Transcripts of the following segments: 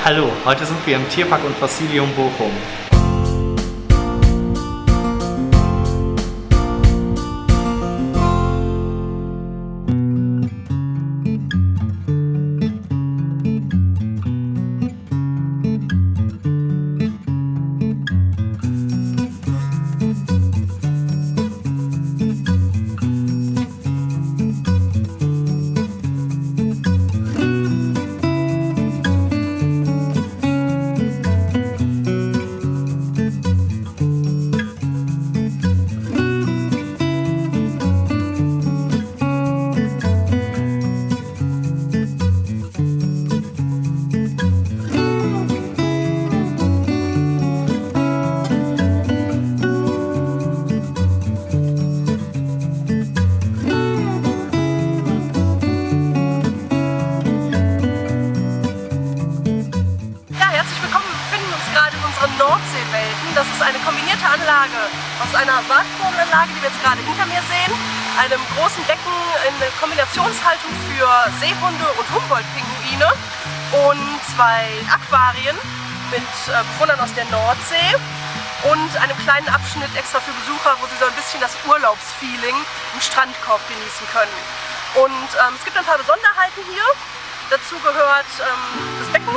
Hallo, heute sind wir im Tierpark und Fossilium Bochum. Das ist eine kombinierte Anlage aus einer Wartvogelanlage, die wir jetzt gerade hinter mir sehen, einem großen Becken in der Kombinationshaltung für Seehunde und Humboldt-Pinguine und 2 Aquarien mit Bewohnern aus der Nordsee und einem kleinen Abschnitt extra für Besucher, wo sie so ein bisschen das Urlaubsfeeling im Strandkorb genießen können. Und es gibt ein paar Besonderheiten hier. Dazu gehört das Becken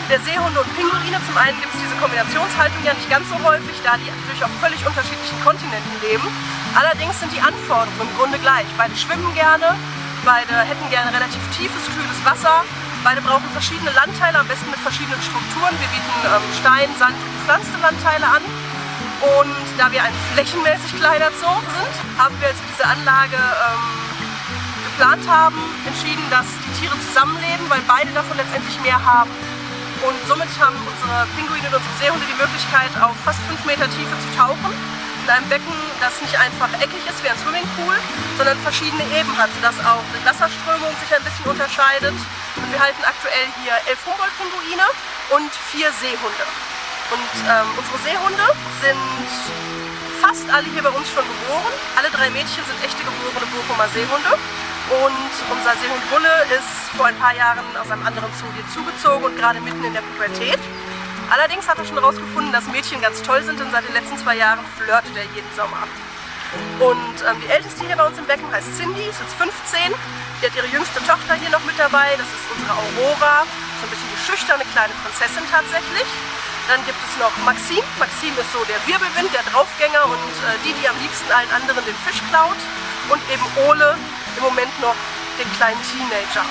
der Seehunde und Pinguine. Zum einen gibt es diese Kombinationshaltung ja nicht ganz so häufig, da die natürlich auf völlig unterschiedlichen Kontinenten leben. Allerdings sind die Anforderungen im Grunde gleich. Beide schwimmen gerne, beide hätten gerne relativ tiefes, kühles Wasser, beide brauchen verschiedene Landteile, am besten mit verschiedenen Strukturen. Wir bieten Stein-, Sand- und gepflanzte Landteile an. Und da wir ein flächenmäßig kleiner Zoo sind, haben wir, als wir diese Anlage geplant haben, entschieden, dass die Tiere zusammenleben, weil beide davon letztendlich mehr haben. Und somit haben unsere Pinguine und unsere Seehunde die Möglichkeit, auf fast 5 Meter Tiefe zu tauchen. In einem Becken, das nicht einfach eckig ist wie ein Swimmingpool, sondern verschiedene Ebenen hat, sodass auch die Wasserströmung sich ein bisschen unterscheidet. Und wir halten aktuell hier 11 Humboldt-Pinguine und 4 Seehunde. Und unsere Seehunde sind fast alle hier bei uns schon geboren. Alle 3 Mädchen sind echte geborene Bochumer Seehunde. Und unser Seehund Bulle ist vor ein paar Jahren aus einem anderen Zoo hier zugezogen und gerade mitten in der Pubertät. Allerdings hat er schon herausgefunden, dass Mädchen ganz toll sind, und seit den letzten 2 Jahren flirtet er jeden Sommer. Und die älteste hier bei uns im Becken heißt Cindy, ist jetzt 15. Die hat ihre jüngste Tochter hier noch mit dabei, das ist unsere Aurora. So ein bisschen die schüchterne kleine Prinzessin tatsächlich. Dann gibt es noch Maxim. Maxim ist so der Wirbelwind, der Draufgänger und die am liebsten allen anderen den Fisch klaut. Und eben Ole, im Moment noch den kleinen Teenager.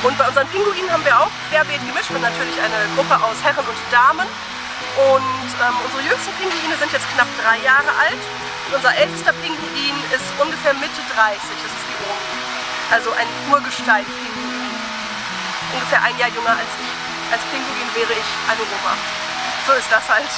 Und bei unseren Pinguinen haben wir auch querbeet gemischt und natürlich eine Gruppe aus Herren und Damen. Und unsere jüngsten Pinguine sind jetzt knapp 3 Jahre alt. Und unser ältester Pinguin ist ungefähr Mitte 30, das ist die Omi. Also ein Urgestein-Pinguin. Ungefähr 1 Jahr jünger als ich. Als Pinguin wäre ich eine Oma. So ist das halt.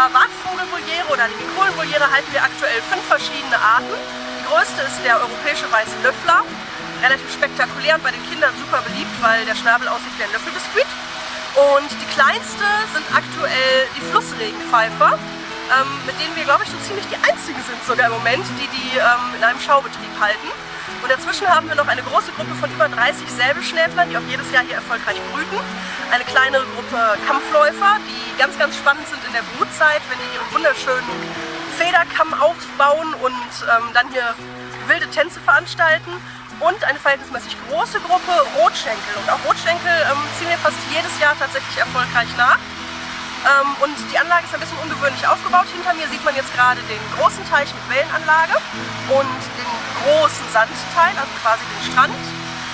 Wartvogelvoliere oder die Mikolenvoliere halten wir aktuell 5 verschiedene Arten. Die größte ist der europäische weiße Löffler. Relativ spektakulär und bei den Kindern super beliebt, weil der Schnabel aussieht wie ein Löffelbiskuit. Und die kleinste sind aktuell die Flussregenpfeifer, mit denen wir, glaube ich, so ziemlich die einzigen sind sogar im Moment, die in einem Schaubetrieb halten. Und dazwischen haben wir noch eine große Gruppe von über 30 Säbelschnäblern, die auch jedes Jahr hier erfolgreich brüten. Eine kleinere Gruppe Kampfläufer, die ganz, ganz spannend sind in der Brutzeit, wenn die ihren wunderschönen Federkamm aufbauen und dann hier wilde Tänze veranstalten. Und eine verhältnismäßig große Gruppe Rotschenkel. Und auch Rotschenkel ziehen wir fast jedes Jahr tatsächlich erfolgreich nach. Und die Anlage ist ein bisschen ungewöhnlich aufgebaut. Hinter mir sieht man jetzt gerade den großen Teich mit Wellenanlage und den großen Sandteil, also quasi den Strand.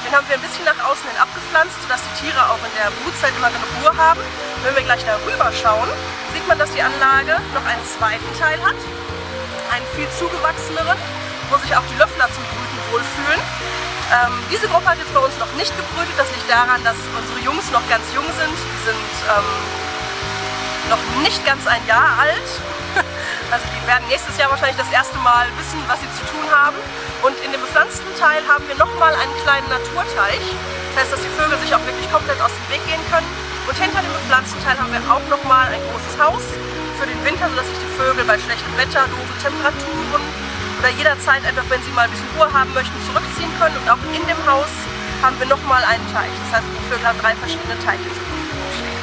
Den haben wir ein bisschen nach außen hin abgepflanzt, sodass die Tiere auch in der Brutzeit immer genug Ruhe haben. Wenn wir gleich darüber schauen, sieht man, dass die Anlage noch einen zweiten Teil hat, einen viel zugewachseneren, wo sich auch die Löffler zum Brüten wohlfühlen. Diese Gruppe hat jetzt bei uns noch nicht gebrütet. Das liegt daran, dass unsere Jungs noch ganz jung sind. Die sind noch nicht ganz 1 Jahr alt. Also die werden nächstes Jahr wahrscheinlich das erste Mal wissen, was sie zu tun haben. Und in dem bepflanzten Teil haben wir nochmal einen kleinen Naturteich. Das heißt, dass die Vögel sich auch wirklich komplett aus dem Weg gehen hinter dem bepflanzten Teil haben wir auch nochmal ein großes Haus für den Winter, sodass sich die Vögel bei schlechtem Wetter, doofen Temperaturen oder jederzeit einfach, wenn sie mal ein bisschen Ruhe haben möchten, zurückziehen können. Und auch in dem Haus haben wir nochmal einen Teich. Das heißt, die Vögel haben 3 verschiedene Teiche zur Verfügung stehen.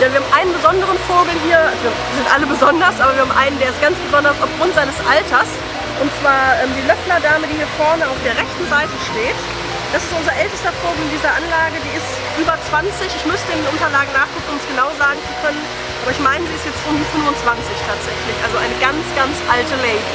Ja, wir haben einen besonderen Vogel hier, also wir sind alle besonders, aber wir haben einen, der ist ganz besonders aufgrund seines Alters. Und zwar die Löfflerdame, die hier vorne auf der rechten Seite steht. Das ist unser ältester Vogel in dieser Anlage, die ist über 20. Ich müsste in den Unterlagen nachgucken, um es genau sagen zu können. Aber ich meine, sie ist jetzt um die 25 tatsächlich. Also eine ganz, ganz alte Lady.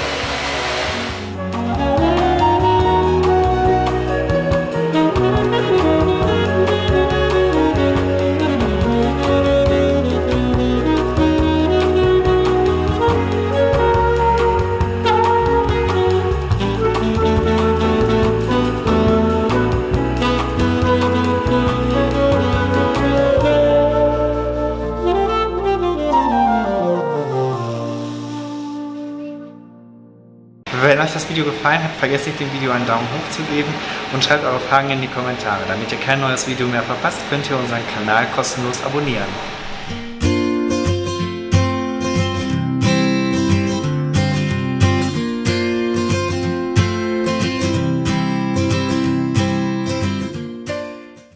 Wenn euch das Video gefallen hat, vergesst nicht, dem Video einen Daumen hoch zu geben und schreibt eure Fragen in die Kommentare. Damit ihr kein neues Video mehr verpasst, könnt ihr unseren Kanal kostenlos abonnieren.